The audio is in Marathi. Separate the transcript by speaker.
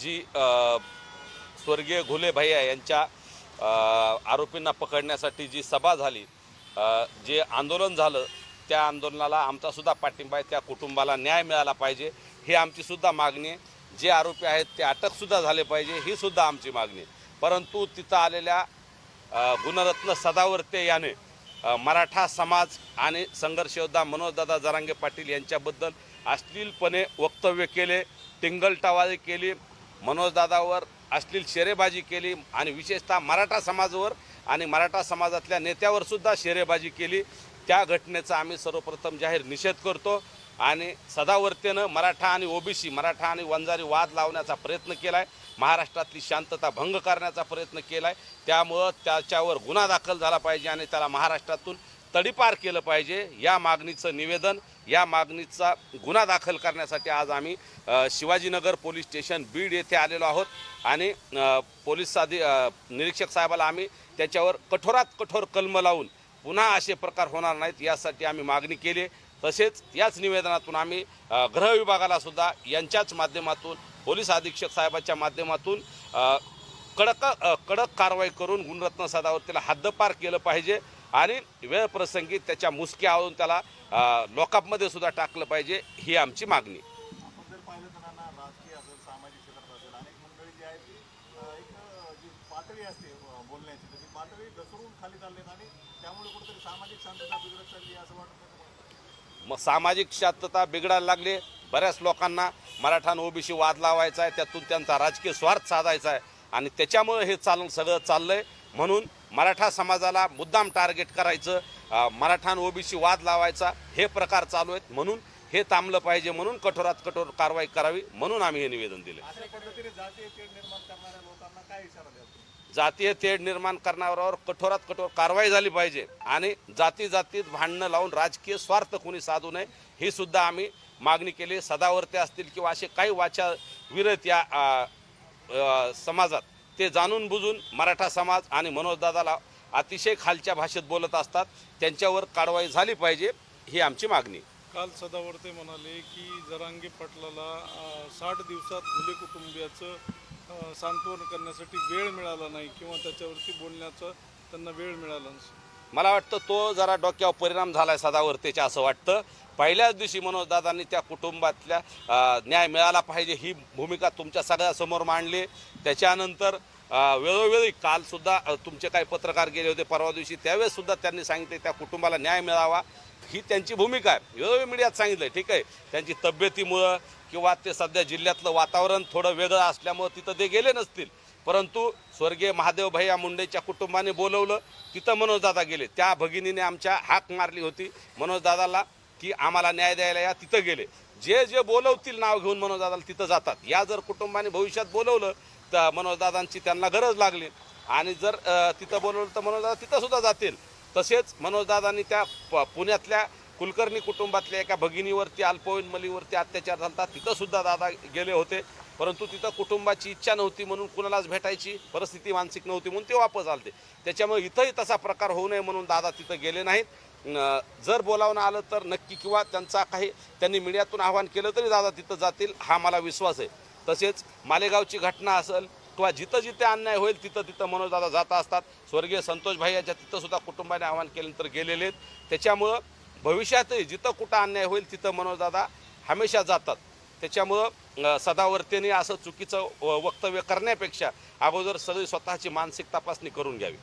Speaker 1: जी स्वर्गीय घुले भैया यांच्या आरोपींना पकडण्यासाठी जी सभा झाली, जे आंदोलन झालं, त्या आंदोलनाला आमचासुद्धा पाठिंबा आहे। त्या कुटुंबाला न्याय मिळाला पाहिजे ही आमचीसुद्धा मागणी आहे। जे आरोपी आहेत ते अटकसुद्धा झाले पाहिजे ही सुद्धा आमची मागणी आहे। परंतु तिथं आलेल्या गुणरत्न सदावर्ते याने मराठा समाज आणि संघर्ष योद्धा मनोजदादा जरांगे पाटील यांच्याबद्दल अश्लीलपणे वक्तव्य केले, टिंगलटावाळी केली, मनोजदादावर अश्लील शेरेबाजी केली आणि विशेषतः मराठा समाजावर आणि मराठा समाजातल्या नेत्यावर सुद्धा शेरेबाजी केली। त्या घटनेचा आम्ही सर्वप्रथम जाहीर निषेध करतो आणि सदावर्तेनं मराठा आणि ओबीसी, मराठा आणि वंजारी वाद लावण्याचा प्रयत्न केला आहे, महाराष्ट्रातली शांतता भंग करण्याचा प्रयत्न केला आहे। त्यामुळं त्याच्यावर गुन्हा दाखल झाला पाहिजे आणि त्याला महाराष्ट्रातून तडीपार केलं पाहिजे। या मागणीचं निवेदन, या मागणीचा गुन्हा दाखल करण्यासाठी आज आम्ही शिवाजीनगर पोलीस स्टेशन बीड येथे आलेलो आहोत आणि पोलीस निरीक्षक साहेबाला आम्ही त्याच्यावर कठोरात कठोर कलम लावून पुन्हा असे प्रकार होणार नाहीत यासाठी आम्ही मागणी केली। तसेच याच निवेदनातून आम्ही गृह विभागाला सुद्धा यांच्याच माध्यमातून पोलीस अधीक्षक साहेबांच्या माध्यमातून कडक कारवाई करून गुणरत्न सदावर्तेला हद्दपार केलं पाहिजे आणि वेळ प्रसंगी त्याच्या मुसक्या आवळून त्याला लॉकअपमध्ये सुद्धा टाकलं पाहिजे ही आमची मागणी।
Speaker 2: आपण जर पाहिलं तर राजकीय असेल, सामाजिक क्षेत्रात असेल, अनेक मंडळी जी आहेत ती जी पातळी असते बोलण्याची तर ती पातळी घसरून खाली चाललेत आणि त्यामुळे कुठेतरी सामाजिक शांतता बिघडत चालली असं वाटतं।
Speaker 1: मग सामाजिक शांतता बिघडायला लागली। बऱ्याच लोकांना मराठा आणि ओबीसी वाद लावायचा आहे, त्यातून त्यांचा राजकीय स्वार्थ साधायचा आहे आणि त्याच्यामुळे हे सगळं चाललंय। म्हणून मराठा समाजाला मुद्दाम टार्गेट करायचं, मराठा आणि ओबीसी वाद लावायचा हे प्रकार चालू आहेत। म्हणून हे थांबलं पाहिजे, म्हणून कठोरात कठोर कारवाई करावी, म्हणून आम्ही हे निवेदन दिले।
Speaker 2: अशा पद्धतीने जातीय तेढ निर्माण करणाऱ्या लोकांना काय इशारा द्याल?
Speaker 1: जातीय तेढ निर्माण करणाऱ्यावर कठोरात कठोर कारवाई झाली पाहिजे आणि जातीत भांडणं लावून राजकीय स्वार्थ कोणी साधू नये ही सुद्धा आम्ही मागणी केली। सदावर्ते असतील किंवा असे काही वाचा विरत या समाजात ते जाणून बुजून मराठा समाज आणि मनोजदादाला अतिशय खालच्या भाषेत बोलत असतात, त्यांच्यावर कारवाई झाली पाहिजे ही आमची मागणी।
Speaker 3: काल सदावर्ते म्हणाले की जरांगे पाटलाला 60 दिवसात घुले कुटुंबियाचं सांत्वन करण्यासाठी वेळ मिळाला नाही किंवा त्याच्यावरती बोलण्याचा त्यांना वेळ मिळाला नाही।
Speaker 1: मला वाटतं तो जरा डोक्यावर परिणाम झाला आहे सदावर्तेच्या असं वाटतं। पहिल्याच दिवशी मनोजदादांनी त्या कुटुंबातल्या न्याय मिळाला पाहिजे ही भूमिका तुमच्या सगळ्यासमोर मांडली। त्याच्यानंतर वेळोवेळी कालसुद्धा तुमचे काही पत्रकार गेले होते परवा दिवशी, त्यावेळेससुद्धा त्यांनी सांगितले त्या कुटुंबाला न्याय मिळावा ही त्यांची भूमिका आहे। वेळोवेळी मीडियात सांगितलं ठीक आहे, त्यांची तब्येतीमुळं किंवा ते सध्या जिल्ह्यातलं वातावरण थोडं वेगळं असल्यामुळं तिथं ते गेले नसतील, परंतु स्वर्गीय महादेव भैया मुंडेच्या कुटुंबाने बोलवलं, तिथं मनोजदादा गेले। त्या भगिनीने आमच्या हाक मारली होती मनोजदादाला की आम्हाला न्याय द्यायला या, तिथं गेले। जे जे बोलवतील नाव घेऊन मनोजदादाला तिथं जातात। या जर कुटुंबाने भविष्यात बोलवलं तर मनोजदादांची त्यांना गरज लागली आणि जर तिथं बोलवलं तर मनोजदादा तिथंसुद्धा जातील। तसेच मनोजदादांनी त्या पुण्यातल्या कुलकर्णी कुटुंबातल्या एका भगिनीवरती अल्पवयीन मुलीवरती अत्याचार झाला, तिथंसुद्धा दादा गेले होते, परंतु तिथं कुटुंबाची इच्छा नव्हती म्हणून कुणालाच भेटायची परिस्थिती मानसिक नव्हती म्हणून ते वापस आलते। त्याच्यामुळे इथंही तसा प्रकार होऊ नये म्हणून दादा तिथं गेले नाहीत। जर बोलावणं आलं तर नक्की किंवा त्यांचा काही त्यांनी मीडियातून आवाहन केलं तरी दादा तिथं जातील हा मला विश्वास आहे। तसेच मालेगावची घटना असेल किंवा जिथं जिथे अन्याय होईल तिथं मनोजदादा जात असतात। स्वर्गीय संतोष भाईच्या तिथंसुद्धा कुटुंबाने आवाहन केल्यानंतर गेलेले आहेत। त्याच्यामुळं भविष्यातही जिथं कुठं अन्याय होईल तिथं मनोजदादा हमेशा जातात। त्याच्यामुळं सदावर्तेने असं चुकीचं वक्तव्य करण्यापेक्षा अगोदर सगळी स्वतःची मानसिक तपासणी करून घ्यावी।